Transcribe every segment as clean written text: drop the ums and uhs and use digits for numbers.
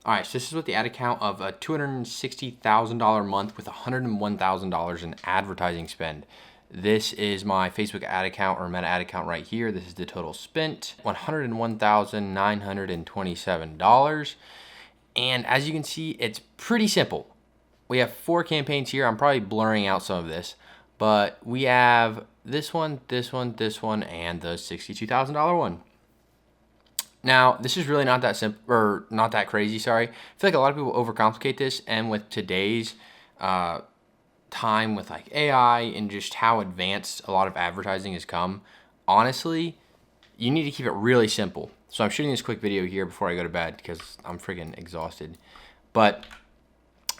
All right, so this is what the ad account of a $260,000 month with $101,000 in advertising spend. This is my Facebook ad account or Meta ad account right here. This is the total spent, $101,927. And as you can see, it's pretty simple. We have 4 campaigns here. I'm probably blurring out some of this, but we have this one, this one, this one, and the $62,000 one. Now, this is really not that simple, or not that crazy, sorry. I feel like a lot of people overcomplicate this, and with today's time with like AI and just how advanced a lot of advertising has come, honestly, you need to keep it really simple. So I'm shooting this quick video here before I go to bed because I'm freaking exhausted. But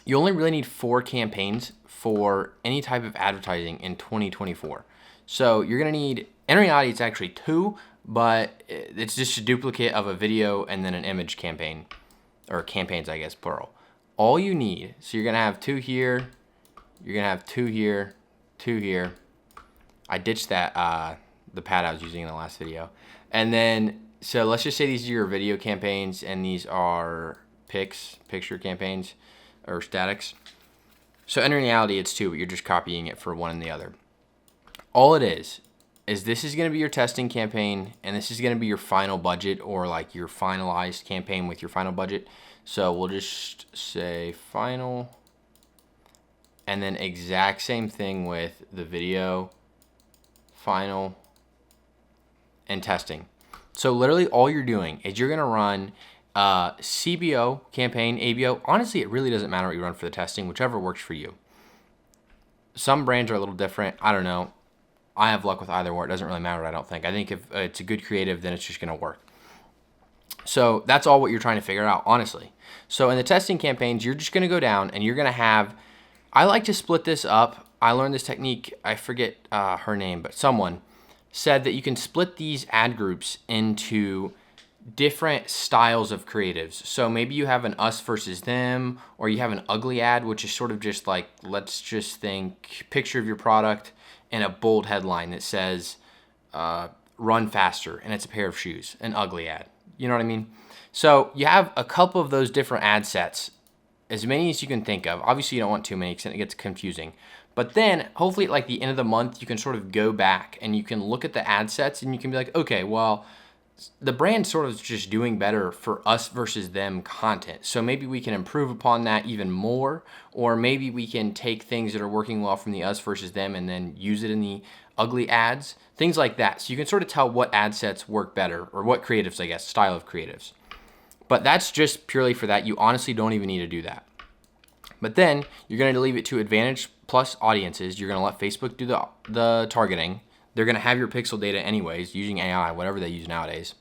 you only really need 4 campaigns for any type of advertising in 2024. So you're gonna need, in reality, it's actually 2, but it's just a duplicate of a video and then an image campaign, or campaigns, I guess, plural. All you need, so you're gonna have 2 here, you're gonna have 2 here, 2 here. I ditched that, the pad I was using in the last video. And then, so let's just say these are your video campaigns and these are picture campaigns or statics. So in reality, it's 2, but you're just copying it for one and the other. All it is this is going to be your testing campaign, and this is going to be your final budget, or like your finalized campaign with your final budget. So we'll just say final, and then exact same thing with the video, final, and testing. So literally all you're doing is you're going to run CBO campaign, ABO. Honestly, it really doesn't matter what you run for the testing, whichever works for you. Some brands are a little different. I don't know. I have luck with either or. It doesn't really matter, I don't think. I think if it's a good creative, then it's just going to work. So that's all what you're trying to figure out, honestly. So in the testing campaigns, you're just going to go down and you're going to have, I like to split this up. I learned this technique. I forget her name, but someone said that you can split these ad groups into different styles of creatives. So maybe you have an us versus them, or you have an ugly ad, which is sort of just like, let's just think picture of your product and a bold headline that says run faster, and it's a pair of shoes, an ugly ad. You know what I mean? So you have a couple of those different ad sets, as many as you can think of. Obviously you don't want too many because it gets confusing. But then hopefully at like the end of the month, you can sort of go back and you can look at the ad sets and you can be like, okay, well, the brand sort of is just doing better for us versus them content. So maybe we can improve upon that even more, or maybe we can take things that are working well from the us versus them and then use it in the ugly ads, things like that. So you can sort of tell what ad sets work better, or what creatives, I guess, style of creatives. But that's just purely for that. You honestly don't even need to do that. But then you're going to leave it to Advantage Plus audiences. You're going to let Facebook do the targeting. They're going to have your pixel data anyways, using AI, whatever they use nowadays.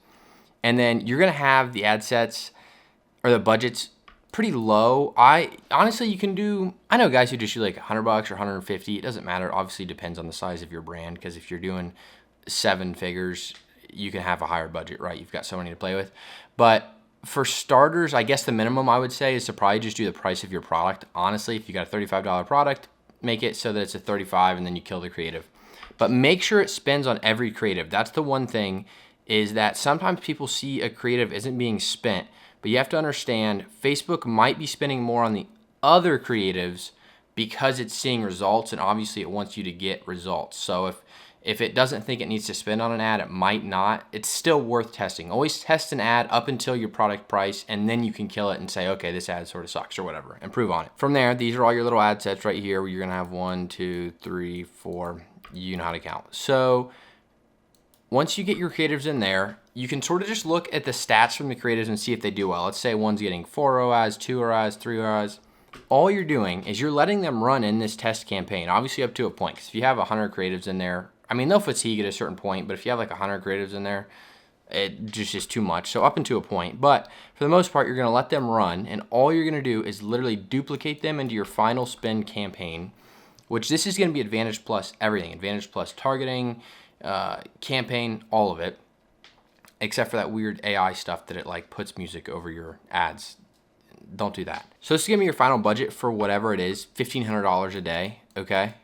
And then you're going to have the ad sets or the budgets pretty low. Honestly, you can do, I know guys who just do like $100 or $150. It doesn't matter. Obviously, it depends on the size of your brand, because if you're doing 7 figures, you can have a higher budget, right? You've got so many to play with. But for starters, I guess the minimum I would say is to probably just do the price of your product. Honestly, if you got a $35 product, make it so that it's a $35 and then you kill the creative. But make sure it spends on every creative. That's the one thing, is that sometimes people see a creative isn't being spent, but you have to understand Facebook might be spending more on the other creatives because it's seeing results, and obviously it wants you to get results. So if it doesn't think it needs to spend on an ad, it might not. It's still worth testing. Always test an ad up until your product price, and then you can kill it and say, okay, this ad sort of sucks or whatever, improve on it. From there, these are all your little ad sets right here where you're gonna have 1, 2, 3, 4, you know how to count. So once you get your creatives in there, you can sort of just look at the stats from the creatives and see if they do well. Let's say one's getting 4 ROAS, 2 ROAS, 3 ROAS. All you're doing is you're letting them run in this test campaign, obviously up to a point. Because if you have 100 creatives in there, I mean, they'll fatigue at a certain point, but if you have like 100 creatives in there, it just is too much. So up until a point. But for the most part, you're going to let them run, and all you're going to do is literally duplicate them into your final spend campaign, which this is going to be Advantage Plus everything. Advantage Plus targeting, campaign, all of it, except for that weird AI stuff that it like puts music over your ads. Don't do that. So this is going to be your final budget for whatever it is, $1,500 a day, okay?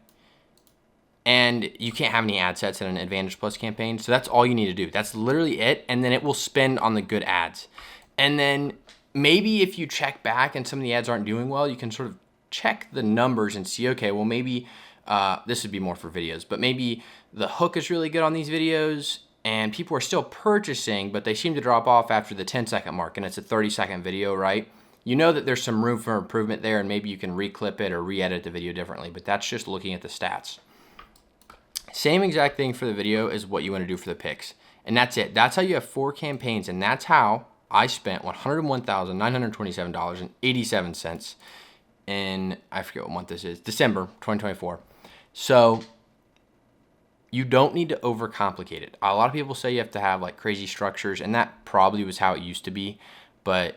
And you can't have any ad sets in an Advantage Plus campaign, so that's all you need to do. That's literally it, and then it will spend on the good ads. And then maybe if you check back and some of the ads aren't doing well, you can sort of check the numbers and see, okay, well maybe this would be more for videos, but maybe the hook is really good on these videos and people are still purchasing, but they seem to drop off after the 10-second mark and it's a 30-second video, right? You know that there's some room for improvement there and maybe you can reclip it or re-edit the video differently, but that's just looking at the stats. Same exact thing for the video as what you want to do for the picks. And that's it. That's how you have 4 campaigns, and that's how I spent $101,927.87 in, I forget what month this is, December 2024. So you don't need to overcomplicate it. A lot of people say you have to have like crazy structures, and that probably was how it used to be, but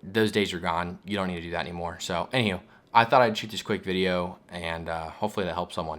those days are gone. You don't need to do that anymore. So anywho, I thought I'd shoot this quick video, and hopefully that helps someone.